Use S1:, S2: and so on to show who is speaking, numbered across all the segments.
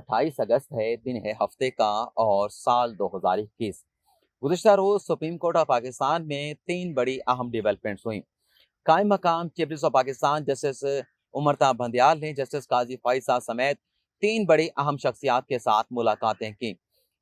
S1: 28 अगस्त है, दिन है हफ्ते का और साल 2021। गुज़िश्ता रोज़ सुप्रीम कोर्ट ऑफ पाकिस्तान में 3 बड़ी अहम डेवलपमेंट्स हुई। कायम मकाम chief justice of Pakistan justice Umar Ata Bandial ने जस्टिस काजी फाइज साहब समेत 3 बड़ी अहम शख्सियात के साथ मुलाकातें की।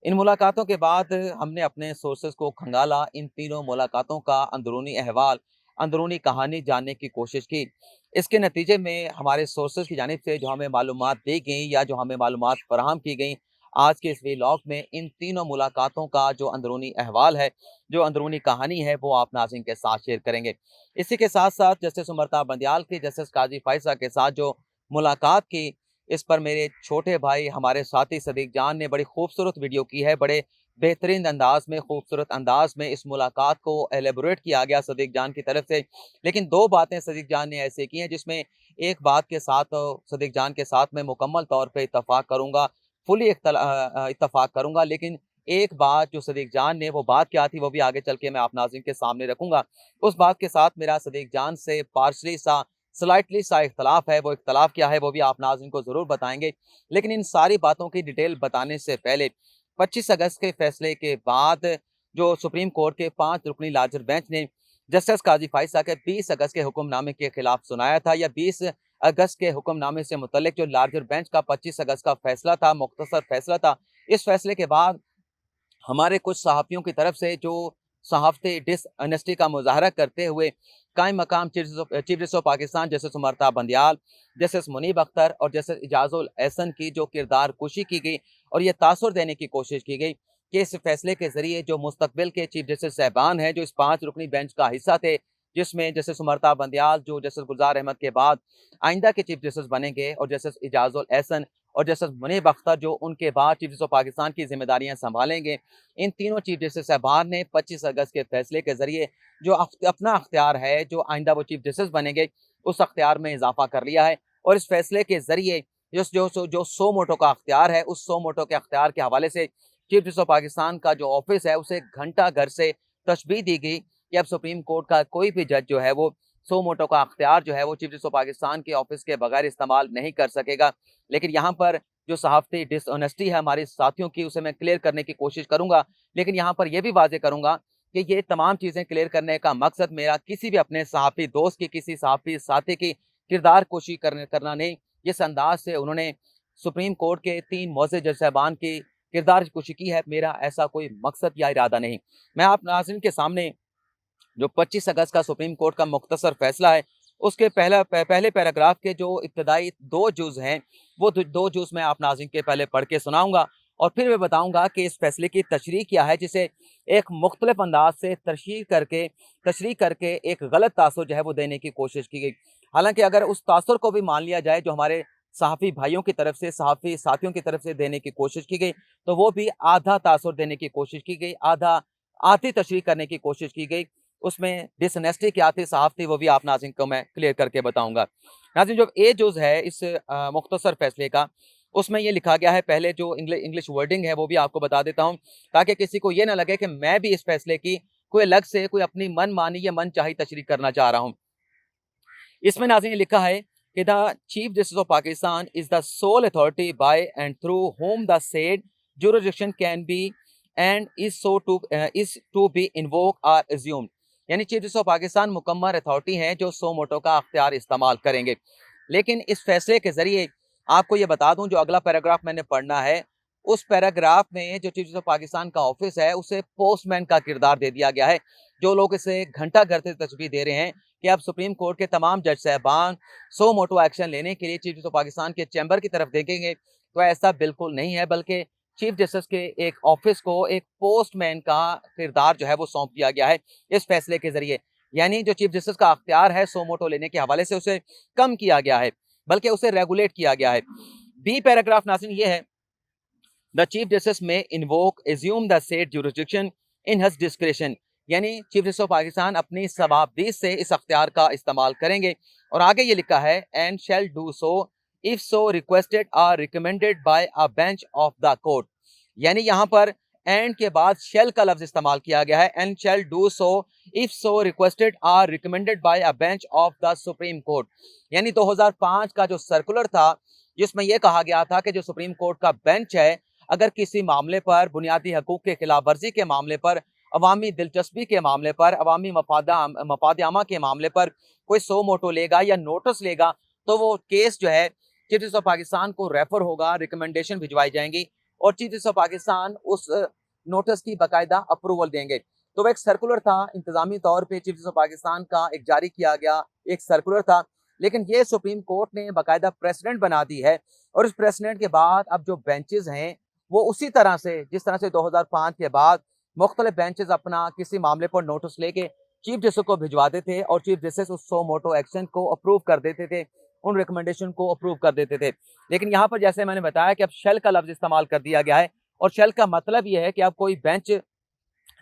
S1: इन मुलाकातों के बाद हमने अपने सोर्सेज को खंगाला, इन तीनों मुलाकातों का अंदरूनी अहवाल, अंदरूनी कहानी जानने की कोशिश की। इसके नतीजे में हमारे सोर्सेज की जानिब से जो हमें मालूमात दी गई या जो हमें मालूमात फराहम की गई, आज के इस व्लॉग में इन तीनों मुलाकातों का जो अंदरूनी अहवाल है, जो अंदरूनी कहानी है, वो आप नाज़रीन के साथ शेयर करेंगे। इसी के साथ साथ जस्टिस उमरता बंदयाल की जस्टिस काजी फाइजा के साथ जो मुलाकात की, इस पर मेरे छोटे भाई हमारे साथी सदीक जान ने बड़ी खूबसूरत वीडियो की है। बड़े बेहतरीन अंदाज में, खूबसूरत अंदाज में इस मुलाकात को एलेबोरेट किया गया सदीक जान की तरफ से। लेकिन दो बातें सदीक जान ने ऐसे की हैं जिसमें एक बात के साथ सदीक जान के साथ मैं मुकम्मल तौर पर इतफाक करूँगा, फुली इतफाक करूँगा। लेकिन एक बात जो सदीक जान ने, वो बात क्या थी वो भी आगे चल के मैं आप नाज़रीन के सामने रखूँगा। उस बात के साथ मेरा सदीक जान से पार्शली सा, स्लाइटली सा इख्तलाफ है। वो इख्तलाफ क्या है वो भी आप नाज़रीन को ज़रूर बताएँगे। लेकिन इन सारी बातों की डिटेल बताने से पहले 25 अगस्त के फैसले के बाद जो सुप्रीम कोर्ट के 5 रुकनी लार्जर बेंच ने जस्टिस काजी फाइज साहब के 20 अगस्त के हुक्मनामे के खिलाफ सुनाया था, या 20 अगस्त के हुक्मनामे से मुतल्लिक जो लार्जर बेंच का 25 अगस्त का फैसला था, मुख्तसर फैसला था, इस फैसले के बाद हमारे कुछ सहाफ़ियों की तरफ से जो सहाफ़ती डिसऑनेस्टी का मुज़ाहरा करते हुए कायम मकाम chief justice of Pakistan justice Umar Ata Bandial, justice Munib Akhtar और जस्टिस इजाज़ुल एहसन की जो किरदार कुशी की गई और ये तासुर देने की कोशिश की गई कि इस फैसले के ज़रिए जो मुस्तकबिल के चीफ जस्टिस साहबान हैं, जो इस 5 रुकनी बेंच का हिस्सा थे, जिसमें जस्टिस उमरता बंदयाल जो जस्टिस गुलजार अहमद के बाद आइंदा के चीफ जस्टिस बनेंगे, और जस्टिस इजाज़ुल एहसन और जस्टिस मुनीब अख्तर जो उनके बाद चीफ जस्टिस ऑफ पाकिस्तान की जिम्मेदारियां संभालेंगे, इन तीनों चीफ जस्टिस साहबान ने 25 अगस्त के फैसले के जरिए जो अपना अख्तियार है, जो आइंदा वो चीफ जस्टिस बनेंगे, उस अख्तियार में इजाफा कर लिया है। और इस फैसले के जरिए जो सो मोटो का अख्तियार है, उस सो मोटो के अख्तियार के हवाले से चीफ जस्टिस ऑफ पाकिस्तान का जो ऑफिस है, उसे घंटा घर से तशबीह दी गई कि अब सुप्रीम कोर्ट का कोई भी जज जो है वो सो मोटो का अख्तियार जो है वो चीफ जस्टिस ऑफ पाकिस्तान के ऑफिस के बगैर इस्तेमाल नहीं कर सकेगा। लेकिन यहाँ पर जो सहाफ़ती डिसऑनेस्टी है हमारे साथियों की, उसे मैं क्लियर करने की कोशिश करूंगा। लेकिन यहाँ पर यह भी वाज़ेह करूंगा कि ये तमाम चीज़ें क्लियर करने का मकसद मेरा किसी भी अपने सहाफ़ी दोस्त की, किसी सहाफ़ी साथी की किरदार कुशी करना नहीं। जिस अंदाज से उन्होंने सुप्रीम कोर्ट के 3 मोअज़्ज़ज़ जज साहबान की किरदार कुशी की है, मेरा ऐसा कोई मकसद या इरादा नहीं। मैं आप नाज़रीन के सामने जो 25 अगस्त का सुप्रीम कोर्ट का मुख्तसर फैसला है, उसके पहले पैराग्राफ के जो इब्तदाई 2 जुज़ हैं, वो 2 जुज़ मैं आप नाज़रीन के पहले पढ़ के सुनाऊँगा और फिर मैं बताऊँगा कि इस फैसले की तशरीह क्या है, जिसे एक मुख्तलिफ अंदाज से तशरीह करके एक गलत तासुर जो है वो देने की कोशिश की गई। हालाँकि अगर उस तासुर को भी मान लिया जाए जो हमारे सहाफ़ी भाइयों की तरफ से, सहाफ़ी साथियों की तरफ से देने की कोशिश की गई, तो वो भी आधा तासुर देने की कोशिश की गई, आधी तशरीह करने की कोशिश की गई। उसमें डिसऑनेस्टी क्या थी, साफ थी, वो भी आप नाज़रीन को मैं क्लियर करके बताऊंगा। नाज़रीन, जो ए जुज़ है इस मुख्तसर फैसले का, उसमें ये लिखा गया है, पहले जो इंग्लिश वर्डिंग है वो भी आपको बता देता हूँ, ताकि किसी को ये ना लगे कि मैं भी इस फैसले की कोई अलग से कोई अपनी मनमानी या मनचाही तशरीह करना चाह रहा हूँ। इसमें नाज़रीन ये लिखा है कि the chief justice of Pakistan is the sole authority by and through whom the said jurisdiction can be and is to be invoked or assumed. यानी चीफ जस्टिस ऑफ पाकिस्तान मुकम्मल अथॉरिटी हैं जो सो मोटो का अख्तियार इस्तेमाल करेंगे। लेकिन इस फैसले के जरिए आपको ये बता दूं, जो अगला पैराग्राफ मैंने पढ़ना है, उस पैराग्राफ में जो चीफ जस्टिस ऑफ पाकिस्तान का ऑफिस है, उसे पोस्टमैन का किरदार दे दिया गया है। जो लोग इसे घंटा घर से तशबीह दे रहे हैं कि अब सुप्रीम कोर्ट के तमाम जज साहबान सो मोटो एक्शन लेने के लिए चीफ जस्टिस ऑफ पाकिस्तान के चैम्बर की तरफ देखेंगे, तो ऐसा बिल्कुल नहीं है, बल्कि चीफ जस्टिस के एक ऑफिस को एक पोस्टमैन का किरदार जो है वो सौंप दिया गया है इस फैसले के जरिए। यानी जो चीफ जस्टिस का अख्तियार है सो मोटो लेने के हवाले से, उसे कम किया गया है, बल्कि उसे रेगुलेट किया गया है। बी पैराग्राफ नाज़रीन ये है, द चीफ जस्टिस में invoke assume the said jurisdiction in his discretion. यानी चीफ जस्टिस ऑफ पाकिस्तान अपनी सवाबदीद से इस अख्तियार का इस्तेमाल करेंगे। और आगे ये लिखा है, and shall do so if so requested or recommended by a bench of the court. यानी यहाँ पर एंड के बाद शेल का लफ्ज इस्तेमाल किया गया है, and shall do so if so requested or recommended by a bench of the supreme court. यानी 2005 का जो सर्कुलर था, जिसमें यह कहा गया था कि जो सुप्रीम कोर्ट का बेंच है, अगर किसी मामले पर, बुनियादी हकूक के खिलाफ वर्जी के मामले पर, अवामी दिलचस्पी के मामले पर, अवामी मफाद आमा के मामले पर कोई सो मोटो लेगा या नोटिस लेगा, तो वो केस जो है चीफ जस्टिस ऑफ पाकिस्तान को रेफर होगा, रिकमेंडेशन भिजवाई जाएंगी और चीफ जस्टिस ऑफ पाकिस्तान उस नोटिस की बाकायदा अप्रूवल देंगे। तो वह एक सर्कुलर था, इंतजामी तौर पे चीफ जस्टिस ऑफ पाकिस्तान का एक जारी किया गया एक सर्कुलर था, लेकिन ये सुप्रीम कोर्ट ने बाकायदा प्रेसिडेंट बना दी है और इस प्रेसिडेंट के बाद अब जो बेंचेस हैं वो उसी तरह से, जिस तरह से 2005 के बाद मुख्तलिफ बेंचेस अपना किसी मामले पर नोटिस लेके चीफ जस्टिस को भिजवाते थे और चीफ जस्टिस उस सो मोटो एक्शन को अप्रूव कर देते थे, उन रिकमेंडेशन को अप्रूव कर देते थे। लेकिन यहाँ पर जैसे मैंने बताया कि अब शेल का लफ्ज इस्तेमाल कर दिया गया है और शेल का मतलब यह है कि अब कोई बेंच,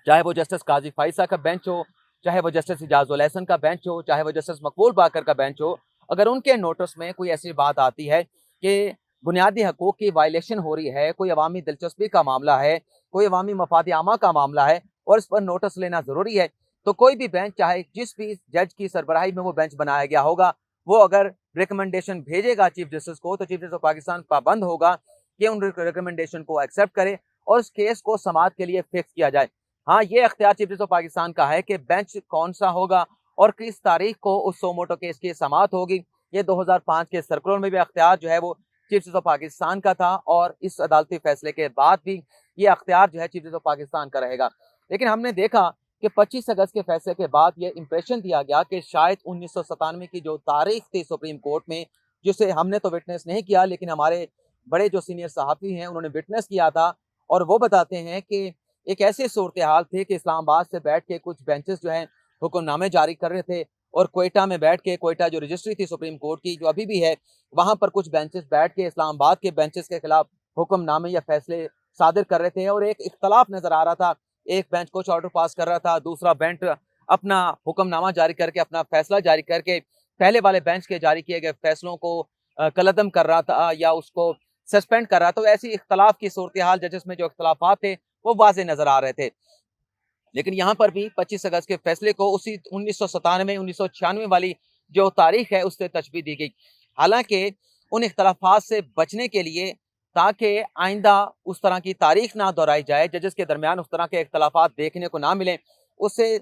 S1: चाहे वो जस्टिस काजी फाइसा का बेंच हो, चाहे वो जस्टिस इजाजुल एहसन का बेंच हो, चाहे वो जस्टिस मकबूल बाकर का बेंच हो, अगर उनके नोटिस में कोई ऐसी बात आती है कि बुनियादी हकूक की वायलेशन हो रही है, कोई अवामी दिलचस्पी का मामला है, कोई अवामी मफाद आमा का मामला है और इस पर नोटिस लेना जरूरी है, तो कोई भी बेंच, चाहे जिस भी जज की सरबराही में वो बेंच बनाया गया होगा, वो अगर रिकमेंडेशन भेजेगा चीफ जस्टिस को, तो चीफ जस्टिस ऑफ पाकिस्तान पाबंद होगा कि उन रिकमेंडेशन को एक्सेप्ट करे और उस केस को समाअत के लिए फिक्स किया जाए। हाँ, ये अख्तियार चीफ जस्टिस ऑफ पाकिस्तान का है कि बेंच कौन सा होगा और किस तारीख को उस सोमोटो केस की समाअत होगी। ये 2005 के सर्कुलर में भी अख्तियार जो है वो चीफ जस्टिस ऑफ पाकिस्तान का था और इस अदालती फैसले के बाद भी ये अख्तियार जो है चीफ जस्टिस ऑफ पाकिस्तान का रहेगा। लेकिन हमने देखा कि 25 अगस्त के फैसले के बाद ये इंप्रेशन दिया गया कि शायद 1997 की जो तारीख थी सुप्रीम कोर्ट में, जिसे हमने तो विटनेस नहीं किया लेकिन हमारे बड़े जो सीनियर सहाफ़ी हैं उन्होंने विटनेस किया था, और वो बताते हैं कि एक ऐसी सूरत हाल थी कि इस्लामाबाद से बैठ के कुछ बेंचेस जो हैं हुक्मनामे जारी कर रहे थे और कोयटा में बैठ के, कोयटा जो रजिस्ट्री थी सुप्रीम कोर्ट की जो अभी भी है, वहाँ पर कुछ बेंचेस बैठ के इस्लामाबाद के बेंचेस के खिलाफ हुक्मनामे या फैसले सादिर कर रहे थे और एक इख्तलाफ नजर आ रहा था। एक बेंच कुछ ऑर्डर पास कर रहा था, दूसरा बेंच अपना हुक्मनामा जारी करके, अपना फैसला जारी करके पहले वाले बेंच के जारी किए गए फैसलों को कलअदम कर रहा था या उसको सस्पेंड कर रहा था। तो ऐसी इख्तलाफ की सूरत हाल जजेस में जो इख्तलाफात थे वो वाजे नजर आ रहे थे। लेकिन यहाँ पर भी 25 अगस्त के फैसले को उसी 1997 1996 वाली जो तारीख है उससे तशबीह दी गई। हालांकि उन इख्तलाफात से बचने के लिए, ताकि आइंदा उस तरह की तारीख ना दोहराई जाए, जजेस के दरमियान उस तरह के इख्तलाफात देखने को ना मिले, उसे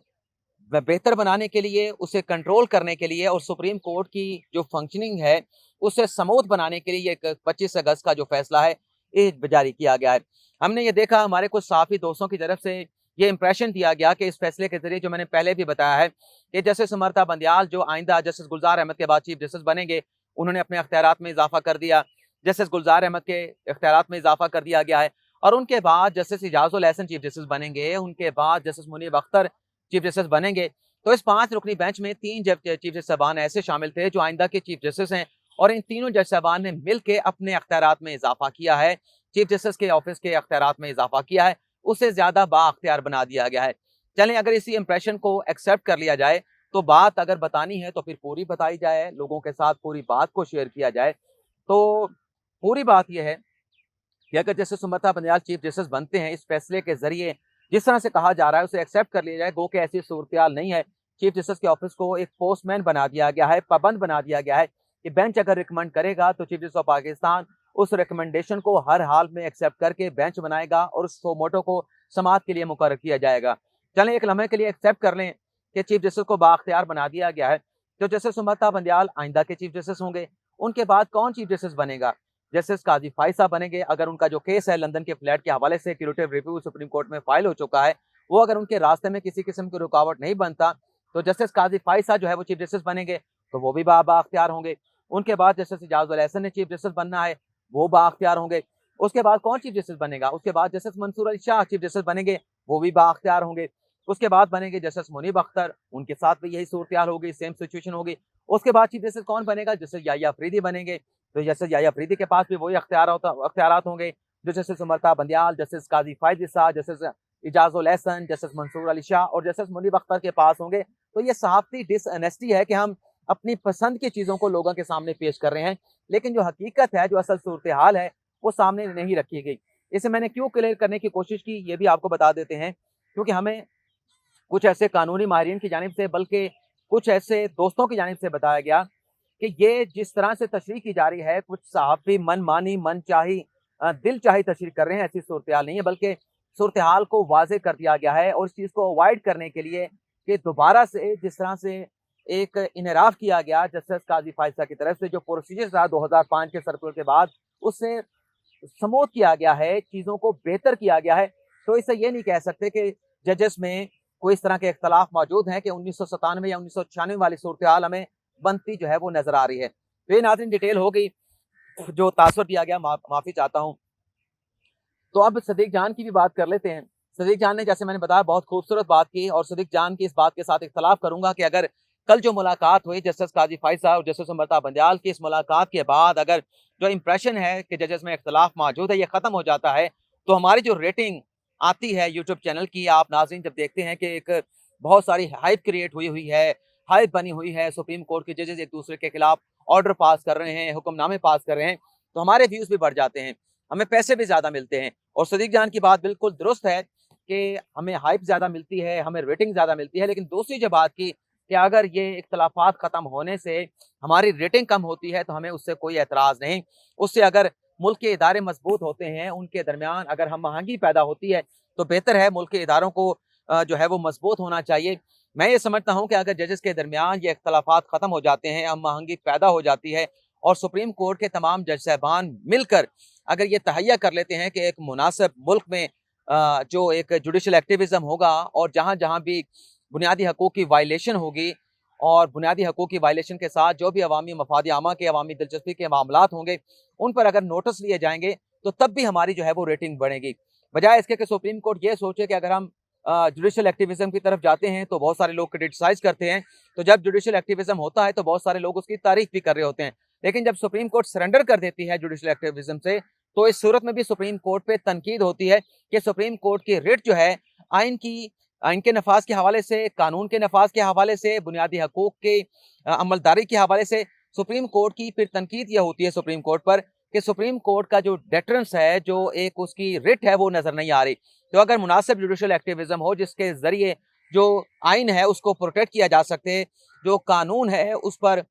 S1: बेहतर बनाने के लिए, उसे कंट्रोल करने के लिए और सुप्रीम कोर्ट की जो फंक्शनिंग है उसे समूथ बनाने के लिए एक 25 अगस्त का जो फैसला है ये जारी किया गया है। हमने ये देखा, हमारे कुछ साथी दोस्तों की तरफ से ये इंप्रेशन दिया गया कि इस फैसले के जरिए, जो मैंने पहले भी बताया है, कि जस्टिस समर्था बंदयाल जो आइंदा जस्टिस गुलजार अहमद के बाद चीफ जस्टिस बनेंगे, उन्होंने अपने अख्तियारात में इजाफा कर दिया। जस्टिस गुलजार अहमद के अख्तियारात में इजाफा कर दिया गया है और उनके बाद justice Ijazul Ahsan chief justice बनेंगे, उनके बाद justice Munib Akhtar chief justice बनेंगे। तो इस 5 रुकनी बेंच में 3 चीफ जस्टिस साहबान ऐसे शामिल थे जो आइंदा के चीफ जस्टिस हैं और इन तीनों जज साहबान ने मिलकर अपने अख्तियारात में इजाफा किया है, चीफ जस्टिस के ऑफिस के अख्तियारात में इजाफा किया है, उसे ज्यादा बाअख्तियार बना दिया गया है। चलें, अगर इसी इंप्रेशन को एक्सेप्ट कर लिया जाए तो बात अगर बतानी है तो फिर पूरी बताई जाए, लोगों के साथ पूरी बात को शेयर किया जाए। तो पूरी बात यह है कि अगर जस्टिस समर्था बंदयाल चीफ जस्टिस बनते हैं, इस फैसले के जरिए जिस तरह से कहा जा रहा है उसे एक्सेप्ट कर लिया जाए, गो के ऐसी सूरत नहीं है। चीफ जस्टिस के ऑफिस को एक पोस्टमैन बना दिया गया है, पाबंद बना दिया गया है कि बेंच अगर रिकमेंड करेगा तो चीफ जस्टिस ऑफ पाकिस्तान उस रिकमेंडेशन को हर हाल में एक्सेप्ट करके बेंच बनाएगा और उस मोटो को समाअत के लिए मुकर्रर किया जाएगा। चलें, एक लम्हे के लिए एक्सेप्ट कर लें कि चीफ जस्टिस को बाअख्तियार बना दिया गया है, तो जस्टिस समर्था बंदयाल आइंदा के चीफ जस्टिस होंगे। उनके बाद कौन चीफ जस्टिस बनेगा? जस्टिस काजी फाइसा बनेंगे। अगर उनका जो केस है लंदन के फ्लैट के हवाले से क्यूरेटिव रिव्यू सुप्रीम कोर्ट में फाइल हो चुका है, वो अगर उनके रास्ते में किसी किस्म की रुकावट नहीं बनता तो जस्टिस काजी फाइसा जो है वो चीफ जस्टिस बनेंगे, तो वो भी बाअख्तियार होंगे। उनके बाद जस्टिस इजाजुल एहसन ने चीफ जस्टिस बनना है, वो बाअख्तियार होंगे। उसके बाद कौन चीफ जस्टिस बनेगा? उसके बाद justice Mansoor Ali Shah chief justice बनेंगे, वो भी बाअख्तियार होंगे। उसके बाद बनेंगे जस्टिस मुनीब अख्तर, उनके साथ भी यही सूरत होगी, सेम सिचुएशन होगी। उसके बाद चीफ जस्टिस कौन बनेगा? जस्टिस याहिया अफरीदी बनेंगे, तो जस्टिस याहिया अफरीदी के पास भी वही अख्तियारात होंगे जो जस्टिस समर्था बंदयाल, जस्टिस काजी फायद, जस्टिस इजाजुल एहसन, जस्टिस मंसूर अली शाह और जस्टिस मुनीब अख्तर के पास होंगे। तो ये सहाफ़ती डिसऑनेस्टी है कि हम अपनी पसंद की चीज़ों को लोगों के सामने पेश कर रहे हैं, लेकिन जो हकीकत है, जो असल सूरत हाल है, वो सामने नहीं रखी गई। इसे मैंने क्यों क्लियर करने की कोशिश की, ये भी आपको बता देते हैं, क्योंकि हमें कुछ ऐसे कानूनी माहिरीन की जानिब से, बल्कि कुछ ऐसे दोस्तों की जानिब से बताया गया कि ये जिस तरह से तशरीह की जा रही है, कुछ सहाफ़ी मनमानी, मनचाही दिलचाही तशरीह कर रहे हैं, ऐसी सूरत-ए-हाल नहीं है, बल्कि सूरत-ए-हाल को वाज़ेह कर दिया गया है और इस चीज़ को अवॉइड करने के लिए कि दोबारा से जिस तरह से एक इन्हिराफ किया गया जस्टिस काज़ी फ़ाइज़ की तरफ से, जो प्रोसीजर था 2005 के सर्कुलर के बाद, उससे समूथ किया गया है, चीज़ों को बेहतर किया गया है। तो इससे ये नहीं कह सकते कि जजेस में कोई इस तरह के इख्तलाफ मौजूद हैं कि 1997 या 1996 वाली सूरत-ए-हाल हमें बनती जो है वो नज़र आ रही है। तो ये नाज़रीन डिटेल हो गई, जो तासुर दिया गया, माफ़ी चाहता हूँ। तो अब सदीक जान की भी बात कर लेते हैं। सदीक जान ने, जैसे मैंने बताया, बहुत खूबसूरत बात की और सदीक जान की इस बात के साथ इख्तलाफ करूँगा कि अगर कल जो मुलाकात हुई जस्टिस काज़ी फ़ाइज़ साहब और जस्टिस अमृता बंदयाल की, इस मुलाकात के बाद अगर जो इंप्रेशन है कि जजेस में इख्तलाफ मौजूद है, ये ख़त्म हो जाता है, तो हमारी जो रेटिंग आती है यूट्यूब चैनल की, आप नाज़रीन जब देखते हैं कि एक बहुत सारी हाइप क्रिएट हुई हुई है, हाइप बनी हुई है, सुप्रीम कोर्ट के जजेस एक-दूसरे के खिलाफ ऑर्डर पास कर रहे हैं, हुक्मनामे पास कर रहे हैं, तो हमारे व्यूज़ भी बढ़ जाते हैं, हमें पैसे भी ज़्यादा मिलते हैं। और सदीक जान की बात बिल्कुल दुरुस्त है कि हमें हाइप ज़्यादा मिलती है, हमें रेटिंग ज़्यादा मिलती है, लेकिन दूसरी जो बात की कि अगर ये इख्तलाफात ख़त्म होने से हमारी रेटिंग कम होती है, तो हमें उससे कोई एतराज़ नहीं। उससे अगर मुल्क के इदारे मज़बूत होते हैं, उनके दरमियान अगर हम-आहंगी पैदा होती है, तो बेहतर है, मुल्क के इदारों को जो है वो मज़बूत होना चाहिए। मैं ये समझता हूँ कि अगर जजेस के दरमियान ये इख्तलाफात ख़त्म हो जाते हैं, हम-आहंगी पैदा हो जाती है और सुप्रीम कोर्ट के तमाम जज साहिबान मिलकर अगर ये तहैया कर लेते हैं कि एक मुनासिब मुल्क में जो एक जुडिशल एक्टिविज़्म होगा और जहाँ-जहाँ भी बुनियादी हकूक़ की वायलेशन होगी और बुनियादी हकूक़ की वायलेशन के साथ जो भी अवामी मफ़ाद आमा के, अवामी दिलचस्पी के मामलात होंगे, उन पर अगर नोटिस लिए जाएँगे, तो तब भी हमारी जो है वो रेटिंग बढ़ेगी। बजाय इसके कि सुप्रीम कोर्ट ये सोचे कि अगर हम जुडिशल एक्टिविज़्म की तरफ जाते हैं, तो बहुत सारे लोग क्रिटिसाइज़ करते हैं, तो जब जुडिशल एक्टिविज़्म होता है, तो बहुत सारे लोग उसकी तारीफ़ भी कर रहे होते हैं। लेकिन जब सुप्रीम कोर्ट सरेंडर कर देती है जुडिशल एक्टिविज़्म से, तो इस सूरत में भी सुप्रीम कोर्ट पे तनकीद होती है कि सुप्रीम कोर्ट की रिट जो है आइन के नफाज के हवाले से, कानून के नफाज के हवाले से, बुनियादी हकूक़ के अमलदारी के हवाले से सुप्रीम कोर्ट की फिर तनकीद यह होती है सुप्रीम कोर्ट पर कि सुप्रीम कोर्ट का जो डेटरेंस है, जो एक उसकी रिट है, वो नज़र नहीं आ रही। तो अगर मुनासिब जुडिशल एक्टिविज़्म हो जिसके ज़रिए जो आइन है उसको प्रोटेक्ट किया जा सके, जो कानून है उस पर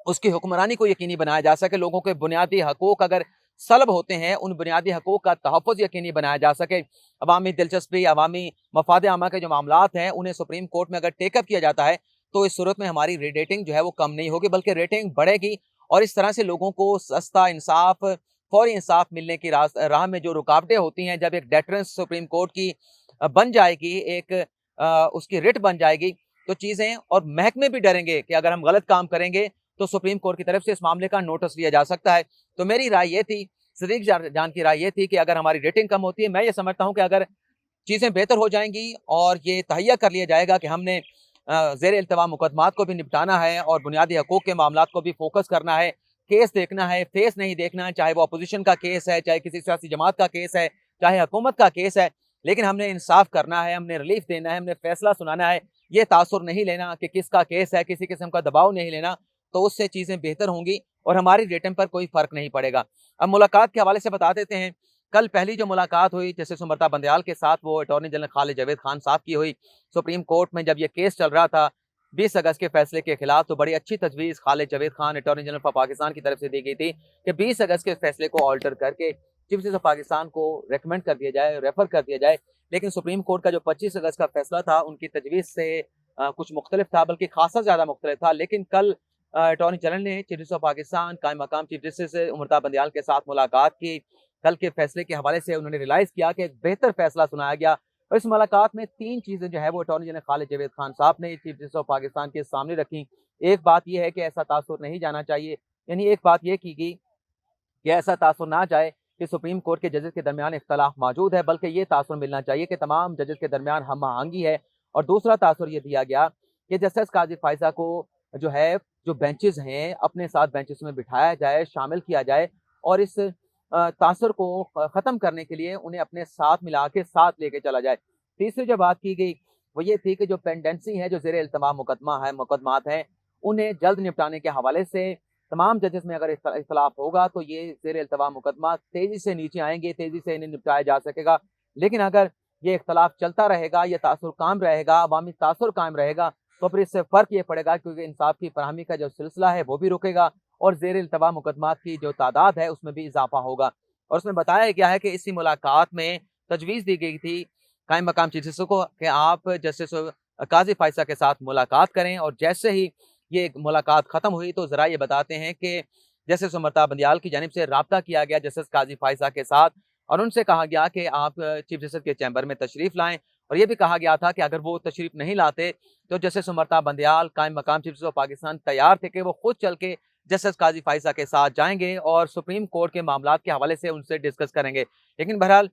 S1: उसकी हुक्मरानी को यकीनी बनाया जा सके, लोगों के बुनियादी हकूक़ अगर सल्ब होते हैं, उन बुनियादी हकूक़ का तहफ़्फ़ुज़ यकीनी बनाया जा सके, अवामी दिलचस्पी, अवामी मफ़ाद आमा के जो मामलात हैं, उन्हें सुप्रीम कोर्ट में अगर टेकअप किया जाता है, तो इस सूरत में हमारी रेटिंग जो है वो कम नहीं होगी, बल्कि रेटिंग बढ़ेगी और इस तरह से लोगों को सस्ता इंसाफ़, फौरी इंसाफ़ मिलने की राह में जो रुकावटें होती हैं, जब एक डेटरेंस सुप्रीम कोर्ट की बन जाएगी, एक उसकी रिट बन जाएगी, तो चीज़ें और महकमे भी डरेंगे कि अगर हम गलत काम करेंगे, तो सुप्रीम कोर्ट की तरफ से इस मामले का नोटिस लिया जा सकता है। तो मेरी राय ये थी, सदीक जान की राय ये थी कि अगर हमारी रेटिंग कम होती है, मैं ये समझता हूँ कि अगर चीज़ें बेहतर हो जाएँगी और ये तहैया कर लिया जाएगा कि हमने ज़ेर इल्तिवा मुकदमात को भी निपटाना है और बुनियादी हकूक़ के मामलात को भी फ़ोकस करना है, केस देखना है, फेस नहीं देखना है, चाहे वो अपोज़िशन का केस है, चाहे किसी सियासी जमात का केस है, चाहे हुकूमत का केस है, लेकिन हमने इंसाफ़ करना है, हमने रिलीफ़ देना है, हमने फ़ैसला सुनाना है, ये तासुर नहीं लेना कि किसका केस है, किसी किस्म का दबाव नहीं लेना, तो उससे चीज़ें बेहतर होंगी और हमारी रेटिंग पर कोई फ़र्क नहीं पड़ेगा। अब मुलाकात के हवाले से बता देते हैं, कल पहली जो मुलाकात हुई जस्टिस अमृता बंदयाल के साथ, वो अटॉर्नी जनरल खालिद जावेद खान साहब की हुई। सुप्रीम कोर्ट में जब ये केस चल रहा था 20 अगस्त के फैसले के खिलाफ, तो बड़ी अच्छी तजवीज़ Khalid Javed Khan attorney general for Pakistan की तरफ से दी गई थी कि 20 अगस्त के फैसले को ऑल्टर करके चीफ जस्टिस ऑफ पाकिस्तान को रिकमेंड कर दिया जाए, रेफर कर दिया जाए। लेकिन सुप्रीम कोर्ट का जो 25 अगस्त का फैसला था, उनकी तजवीज़ से कुछ मुख्तलिफ था, बल्कि खासा ज़्यादा मुख्तलिफ था। लेकिन कल अटॉर्नी जनरल ने चीफ जस्टिस ऑफ पाकिस्तान कायम मकाम चीफ जस्टिस अमृता बंदयाल के साथ मुलाकात की। कल के फैसले के हवाले से उन्होंने रियलाइज़ किया कि एक बेहतर फैसला सुनाया गया और इस मुलाकात में 3 चीज़ें जो है वो अटॉर्नी जनरल खालिद जावेद खान साहब ने चीफ जस्टिस ऑफ पाकिस्तान के सामने रखी। एक बात ये है कि ऐसा तासुर नहीं जाना चाहिए, यानी एक बात ये की गई कि ऐसा तासुर ना जाए कि सुप्रीम कोर्ट के जजेस के दरमियान इख्तलाफ मौजूद है, बल्कि ये तासुर मिलना चाहिए कि तमाम जजेस के दरमियान हम आहंगी है। और दूसरा तासुर ये दिया गया कि जस्टिस काज़ी फ़ाइज़ा को जो है, जो बेंचेस हैं, अपने साथ बेंचेस में बिठाया जाए, शामिल किया जाए और इस तासुर को ख़त्म करने के लिए उन्हें अपने साथ मिला के साथ लेके चला जाए। तीसरी जो बात की गई वो ये थी कि जो पेंडेंसी है, जो ज़ेर इल्तिमा मुकदमात हैं, उन्हें जल्द निपटाने के हवाले से तमाम जजेस में अगर इख्तलाफ होगा, तो ये ज़ेर इल्तिमा मुकदमा तेज़ी से नीचे आएँगे, तेज़ी से इन्हें निपटाया जा सकेगा। लेकिन अगर ये इख्तलाफ चलता रहेगा, ये तासुर कायम रहेगा, अवामी तासुर कायम रहेगा, तो फिर इससे फ़र्क ये पड़ेगा, क्योंकि इंसाफ की फराहमी का जो सिलसिला है वो भी रुकेगा और ज़ेर इल्तवा मुकदमात की जो तादाद है उसमें भी इजाफ़ा होगा। और उसमें बताया गया है कि इसी मुलाकात में तजवीज़ दी गई थी कायम मकाम चीफ जस्टिस को कि आप जस्टिस काज़ी फ़ायज़ा के साथ मुलाकात करें, और जैसे ही ये मुलाकात ख़त्म हुई तो ज़रा ये बताते हैं कि जस्टिस अमृता बंदियाल की जानिब से राब्ता किया गया जस्टिस काज़ी फ़ायज़ा के साथ, और उनसे कहा गया कि आप चीफ जस्टिस के चैम्बर में तशरीफ़ लाएँ, और ये भी कहा गया था कि अगर वो तशरीफ़ नहीं लाते तो जस्टिस अमृता बंदियाल कायम मकाम चीफ जस्टिस ऑफ पाकिस्तान तैयार थे कि वो खुद चल के जस्टिस काज़ी फ़ायज़ा के साथ जाएँगे और सुप्रीम कोर्ट के मामलात के हवाले से उनसे डिस्कस करेंगे। लेकिन बहरहाल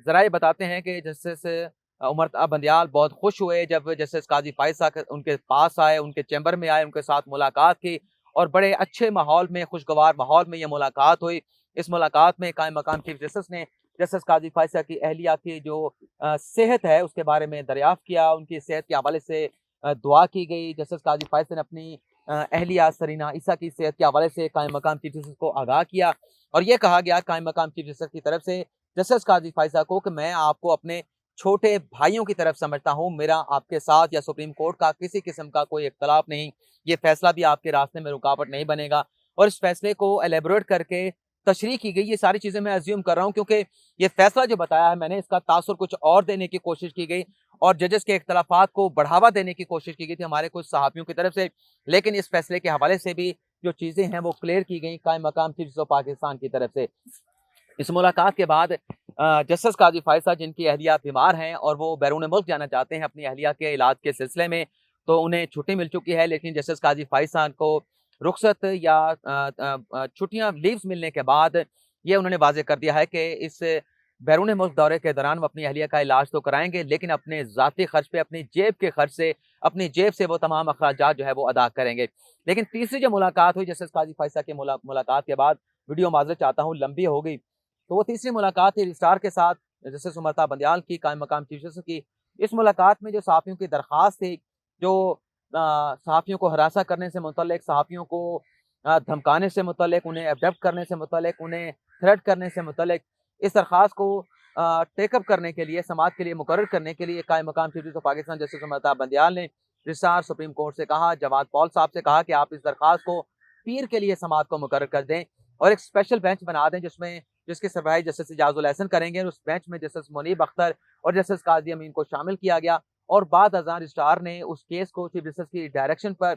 S1: ज़रा ये बताते हैं कि जस्टिस उमर बंदियाल बहुत खुश हुए जब जस्टिस काज़ी फ़ायज़ उनके पास आए, उनके चैम्बर में आए, उनके साथ मुलाकात की, और बड़े अच्छे माहौल में, खुशगवार माहौल में ये मुलाकात हुई। इस मुलाकात में कायम मकाम चीफ जस्टिस ने जस्टिस काज़ी फ़ायज़ की अहलिया की जो सेहत है उसके बारे में दरियाफ़्त किया, उनकी सेहत के हवाले से दुआ की गई। जस्टिस काज़ी फ़ायज़ ने अपनी अहलिया सरीना ईसा की सेहत के हवाले से कायम मकाम चीफ जस्टिस को आगाह किया, और ये कहा गया कायम मकाम चीफ जस्टिस की तरफ से जस्टिस काज़ी फ़ायज़ा को कि मैं आपको अपने छोटे भाइयों की तरफ समझता हूँ, मेरा आपके साथ या सुप्रीम कोर्ट का किसी किस्म का कोई इख्तलाफ नहीं, ये फैसला भी आपके रास्ते में रुकावट नहीं बनेगा। और इस फैसले को एलेबोरेट करके तशरीह की गई, ये सारी चीज़ें मैं अज़्यूम कर रहा हूँ क्योंकि ये फैसला जो बताया है मैंने, इसका तासुर कुछ और देने की कोशिश की गई और जजेस के इख्तलाफात को बढ़ावा देने की कोशिश की गई थी हमारे कुछ सहाफ़ियों की तरफ से। लेकिन इस फैसले के हवाले से भी जो चीज़ें हैं वो क्लियर की गई कायम मकाम चीफ जस्टिस ऑफ पाकिस्तान की तरफ से। इस मुलाकात के बाद जस्टिस काज़ी फ़ायज़ साहब जिनकी अहलिया बीमार हैं और वो बैरून मुल्क जाना चाहते हैं अपनी अहलिया के इलाज के सिलसिले में, तो उन्हें छुट्टी मिल चुकी है। लेकिन जस्टिस काज़ी फ़ायज़ साहब को रुख़्सत या छुट्टियाँ लीव्स मिलने के बाद ये उन्होंने वाज़ेह कर दिया है कि इस बैरून मुल्क दौरे के दौरान वो अपनी अहलिया का इलाज तो कराएँगे, लेकिन अपने ज़ाती खर्च पे, अपनी जेब के खर्च से, अपनी जेब से वो तमाम अख़राजात जो है वो अदा करेंगे। लेकिन तीसरी जो मुलाकात हुई जस्टिस काज़ी फ़ायज़ साहब की मुलाकात के बाद, वीडियो माज़रत चाहता हूँ लंबी हो गई, तो वो तीसरी मुलाकात थी रजिस्ट्रार के साथ जस्टिस अमृता बंदियाल की, कायम मकाम चीफ जस्टिस की। इस मुलाकात में जो सहाफ़ियों की दरख्वास्त थी, जो सहाफ़ियों को हरासा करने से मुतल्लिक, सहाफ़ियों को धमकाने से मुतल्लिक, उन्हें अबडक्ट करने से मुतल्लिक, उन्हें थ्रेट करने से मुतल्लिक, इस दरख्वास्त को टेकअप करने के लिए, समाअत के लिए मुकर्रर करने के लिए कायम मकाम chief justice of Pakistan justice Amrita Bandial ने रजिस्ट्रार सुप्रीम कोर्ट से कहा, जवाद पॉल साहब से कहा कि आप इस दरख्वास्त को पीर के लिए समाअत को मुकर्रर कर दें और एक स्पेशल बेंच बना दें जिसकी सरबराही जस्टिस इजाजुल एहसन करेंगे। उस बेंच में जस्टिस मुनीब अख्तर और जस्टिस काजी अमीन को शामिल किया गया और बाद अज़ां रजिस्ट्रार ने उस केस को चीफ जस्टिस की डायरेक्शन पर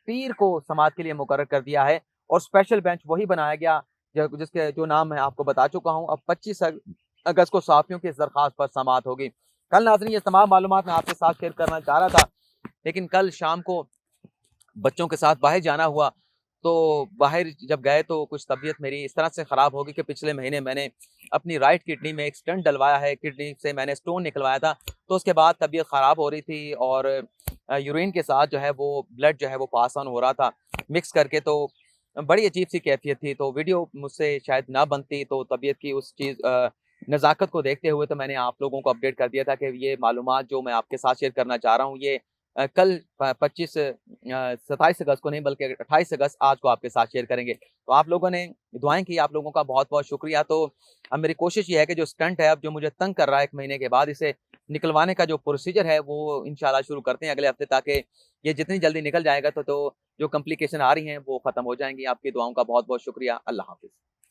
S1: पीर को समाअत के लिए मुकर्रर कर दिया है और स्पेशल बेंच वही बनाया गया जिसके जो नाम मैं आपको बता चुका हूँ। अब 25 अगस्त को सहाफ़ियों की इस दरख्वास्त पर समाअत होगी। कल नाज़रीन ये तमाम मालूमात मैं आपके साथ शेयर करना चाह रहा था, लेकिन कल शाम को बच्चों के साथ बाहर जाना हुआ, तो बाहर जब गए तो कुछ तबीयत मेरी इस तरह से ख़राब हो गई कि पिछले महीने मैंने अपनी राइट किडनी में एक स्टेंट डलवाया है, किडनी से मैंने स्टोन निकलवाया था, तो उसके बाद तबीयत ख़राब हो रही थी और यूरिन के साथ जो है वो ब्लड जो है वो पास ऑन हो रहा था मिक्स करके, तो बड़ी अजीब-सी कैफ़ियत थी। तो वीडियो मुझसे शायद ना बनती, तो तबीयत की उस नज़ाकत को देखते हुए तो मैंने आप लोगों को अपडेट कर दिया था कि ये मालूमात जो मैं आपके साथ शेयर करना चाह रहा हूँ, ये कल 27 अगस्त को नहीं बल्कि 28 अगस्त आज को आपके साथ शेयर करेंगे। तो आप लोगों ने दुआएँ की, आप लोगों का बहुत-बहुत शुक्रिया। तो अब मेरी कोशिश ये है कि जो स्टंट है अब जो मुझे तंग कर रहा है 1 महीने के बाद, इसे निकलवाने का जो प्रोसीजर है वो इंशाल्लाह शुरू करते हैं अगले हफ्ते, ताकि ये जितनी जल्दी निकल जाएगा तो जो कॉम्प्लिकेशन आ रही हैं वो ख़त्म हो जाएँगी। आपकी दुआओं का बहुत-बहुत शुक्रिया। अल्लाह हाफ़िज़।